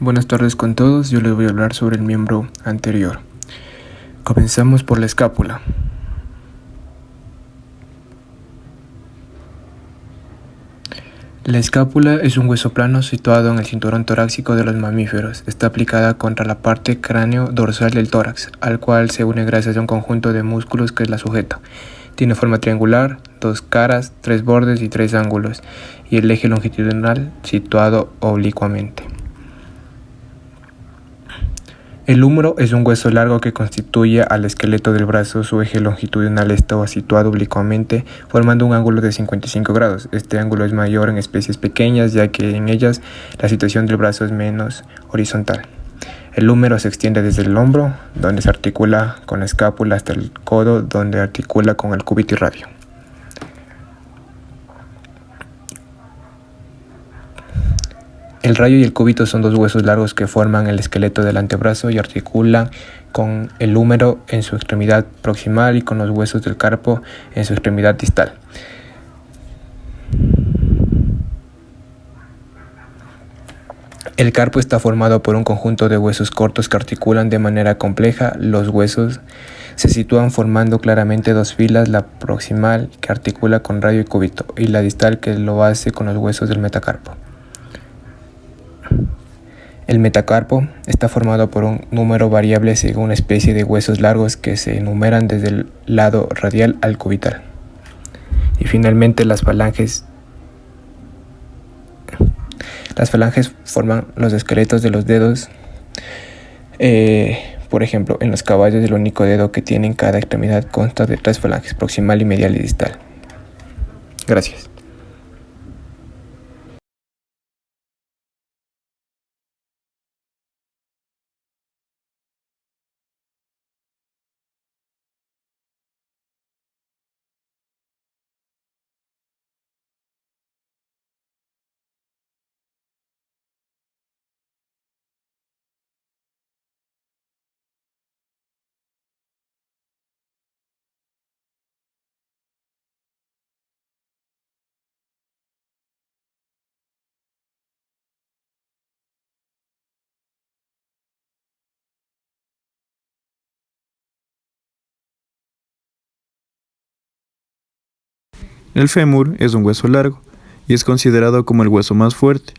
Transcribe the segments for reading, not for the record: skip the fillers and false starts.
Buenas tardes con todos, yo les voy a hablar sobre el miembro anterior. Comenzamos por la escápula. La escápula es un hueso plano situado en el cinturón torácico de los mamíferos. Está aplicada contra la parte cráneo-dorsal del tórax, al cual se une gracias a un conjunto de músculos que la sujeta. Tiene forma triangular, 2 caras, 3 bordes y 3 ángulos, y el eje longitudinal situado oblicuamente. El húmero es un hueso largo que constituye al esqueleto del brazo. Su eje longitudinal está situado oblicuamente, formando un ángulo de 55 grados. Este ángulo es mayor en especies pequeñas, ya que en ellas la situación del brazo es menos horizontal. El húmero se extiende desde el hombro, donde se articula con la escápula, hasta el codo, donde articula con el cúbito y radio. El radio y el cúbito son dos huesos largos que forman el esqueleto del antebrazo y articulan con el húmero en su extremidad proximal y con los huesos del carpo en su extremidad distal. El carpo está formado por un conjunto de huesos cortos que articulan de manera compleja. Los huesos se sitúan formando claramente dos filas, la proximal que articula con radio y cúbito y la distal que lo hace con los huesos del metacarpo. El metacarpo está formado por un número variable según una especie de huesos largos que se enumeran desde el lado radial al cubital. Y finalmente las falanges forman los esqueletos de los dedos. Por ejemplo, en los caballos el único dedo que tiene en cada extremidad consta de 3 falanges, proximal y medial y distal. Gracias. El fémur es un hueso largo y es considerado como el hueso más fuerte.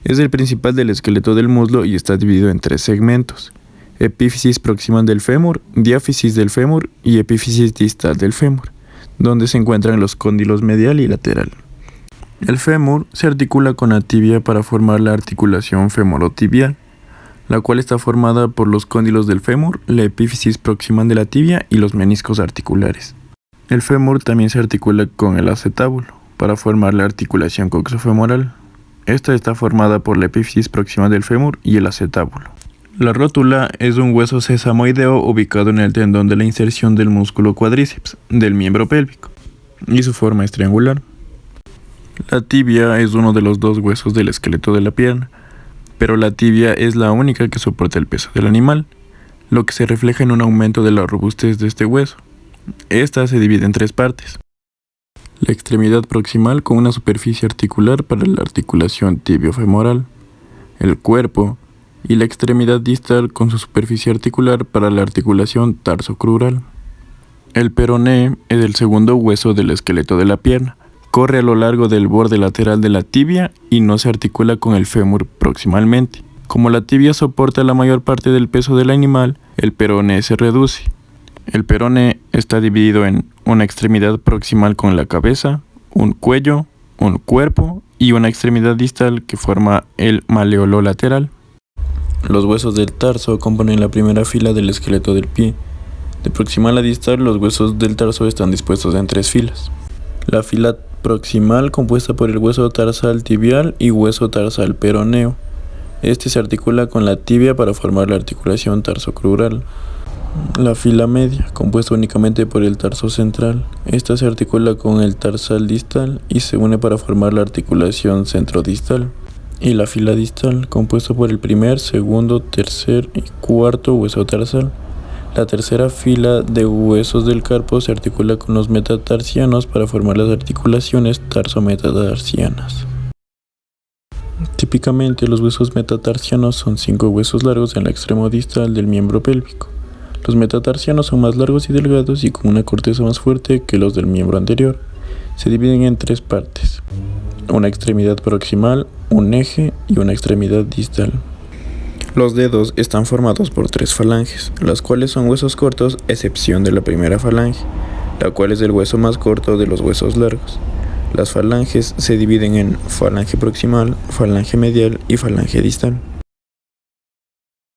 Es el principal del esqueleto del muslo y está dividido en 3 segmentos: epífisis proximal del fémur, diáfisis del fémur y epífisis distal del fémur, donde se encuentran los cóndilos medial y lateral. El fémur se articula con la tibia para formar la articulación femorotibial, la cual está formada por los cóndilos del fémur, la epífisis proximal de la tibia y los meniscos articulares. El fémur también se articula con el acetábulo para formar la articulación coxofemoral. Esta está formada por la epífisis proximal del fémur y el acetábulo. La rótula es un hueso sesamoideo ubicado en el tendón de la inserción del músculo cuádriceps del miembro pélvico, y su forma es triangular. La tibia es uno de los 2 huesos del esqueleto de la pierna, pero la tibia es la única que soporta el peso del animal, lo que se refleja en un aumento de la robustez de este hueso. Esta se divide en 3 partes: la extremidad proximal con una superficie articular para la articulación tibiofemoral, el cuerpo, y la extremidad distal con su superficie articular para la articulación tarsocrural. El peroné es el segundo hueso del esqueleto de la pierna. Corre a lo largo del borde lateral de la tibia y no se articula con el fémur proximalmente. Como la tibia soporta la mayor parte del peso del animal, el peroné se reduce. El peroné está dividido en una extremidad proximal con la cabeza, un cuello, un cuerpo y una extremidad distal que forma el maleolo lateral. Los huesos del tarso componen la primera fila del esqueleto del pie. De proximal a distal, los huesos del tarso están dispuestos en 3 filas. La fila proximal compuesta por el hueso tarsal tibial y hueso tarsal peroneo. Este se articula con la tibia para formar la articulación tarsocrural. La fila media, compuesta únicamente por el tarso central. Esta se articula con el tarsal distal y se une para formar la articulación centrodistal. Y la fila distal, compuesta por el primer, segundo, tercer y cuarto hueso tarsal. La tercera fila de huesos del carpo se articula con los metatarsianos para formar las articulaciones tarsometatarsianas. Típicamente los huesos metatarsianos son 5 huesos largos en el extremo distal del miembro pélvico. Los metatarsianos son más largos y delgados y con una corteza más fuerte que los del miembro anterior. Se dividen en 3 partes: una extremidad proximal, un eje y una extremidad distal. Los dedos están formados por 3 falanges, las cuales son huesos cortos, excepción de la primera falange, la cual es el hueso más corto de los huesos largos. Las falanges se dividen en falange proximal, falange medial y falange distal.